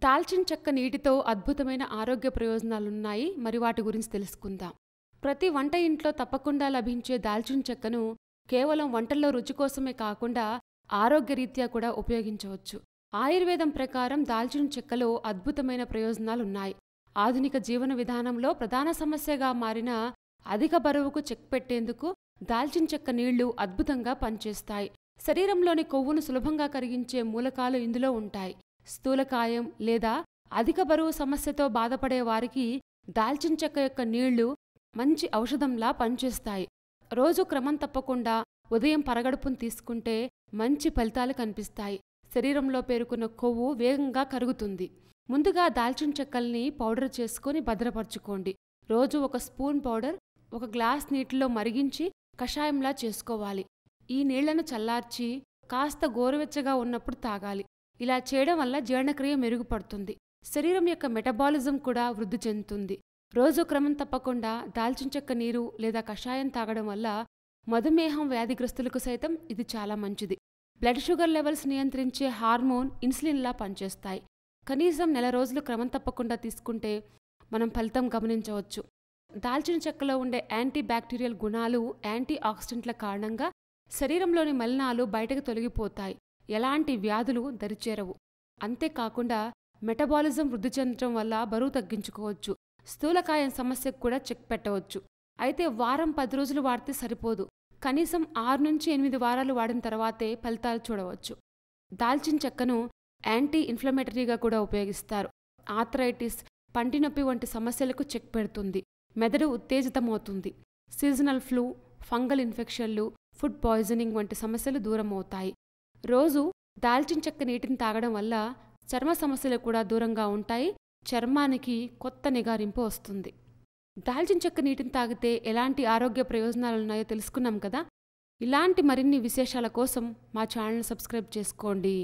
దాల్చిన చెక్క నీటితో అద్భుతమైన ఆరోగ్య ప్రయోజనాలున్నాయి. మరి వాటి గురించి తెలుసుకుందాం. ప్రతి వంట ఇంట్లో తప్పకుండా లభించే దాల్చిన చెక్కను కేవలం వంటల్లో రుచి కోసమే కాకుండా ఆరోగ్యరీత్యా కూడా ఉపయోగించవచ్చు. ఆయుర్వేదం ప్రకారం దాల్చిన చెక్కలో అద్భుతమైన ప్రయోజనాలున్నాయి. ఆధునిక జీవన విధానంలో ప్రధాన సమస్యగా మారిన అధిక బరువుకు చెక్ పెట్టేందుకు దాల్చిన చెక్క నీళ్లు అద్భుతంగా పనిచేస్తాయి. శరీరంలోని కొవ్వును సులభంగా కరిగించే మూలకాలు ఇందులో ఉంటాయి. స్థూలకాయం లేదా అధిక బరువు సమస్యతో బాధపడే వారికి దాల్చిన చెక్క యొక్క నీళ్లు మంచి ఔషధంలా పనిచేస్తాయి. రోజు క్రమం తప్పకుండా ఉదయం పరగడుపును తీసుకుంటే మంచి ఫలితాలు కనిపిస్తాయి. శరీరంలో పేరుకున్న కొవ్వు వేగంగా కరుగుతుంది. ముందుగా దాల్చిన చెక్కల్ని పౌడర్ చేసుకుని భద్రపరచుకోండి. రోజు 1 స్పూన్ పౌడర్ 1 గ్లాస్ నీటిలో మరిగించి కషాయంలా చేసుకోవాలి. ఈ నీళ్లను చల్లార్చి కాస్త గోరువెచ్చగా ఉన్నప్పుడు తాగాలి. ఇలా చేయడం వల్ల జీర్ణక్రియ మెరుగుపడుతుంది. శరీరం యొక్క మెటబాలిజం కూడా వృద్ధి చెందుతుంది. రోజు క్రమం తప్పకుండా దాల్చిన చెక్క నీరు లేదా కషాయం తాగడం వల్ల మధుమేహం వ్యాధిగ్రస్తులకు సైతం ఇది చాలా మంచిది. బ్లడ్ షుగర్ లెవెల్స్ నియంత్రించే హార్మోన్ ఇన్సులిన్లా పనిచేస్తాయి. కనీసం నెల రోజులు క్రమం తప్పకుండా తీసుకుంటే మనం ఫలితం గమనించవచ్చు. దాల్చిన చెక్కలో ఉండే యాంటీ బ్యాక్టీరియల్ గుణాలు, యాంటీ ఆక్సిడెంట్ల కారణంగా శరీరంలోని మలినాలు బయటకు తొలగిపోతాయి. ఎలాంటి వ్యాధులు దరిచేరవు. అంతేకాకుండా మెటబాలిజం వృద్ధి చెందడం వల్ల బరువు తగ్గించుకోవచ్చు. స్థూలకాయం సమస్యకు కూడా చెక్ పెట్టవచ్చు. అయితే వారం 10 రోజులు వాడితే సరిపోదు. కనీసం 6 నుంచి 8 వారాలు వాడిన తర్వాతే ఫలితాలు చూడవచ్చు. దాల్చిన చెక్కను యాంటీ ఇన్ఫ్లమేటరీగా కూడా ఉపయోగిస్తారు. ఆర్థరైటిస్, పంటి నొప్పి వంటి సమస్యలకు చెక్ పెడుతుంది. మెదడు ఉత్తేజితమవుతుంది. సీజనల్ ఫ్లూ, ఫంగల్ ఇన్ఫెక్షన్లు, ఫుడ్ పాయిజనింగ్ వంటి సమస్యలు దూరం అవుతాయి. రోజు దాల్చిన చెక్క నీటిని తాగడం వల్ల చర్మ సమస్యలు కూడా దూరంగా ఉంటాయి. చర్మానికి కొత్త నిగారింపు వస్తుంది. దాల్చిన చెక్క నీటిని తాగితే ఎలాంటి ఆరోగ్య ప్రయోజనాలున్నాయో తెలుసుకున్నాం కదా. ఇలాంటి మరిన్ని విశేషాల కోసం మా ఛానల్ని సబ్స్క్రైబ్ చేసుకోండి.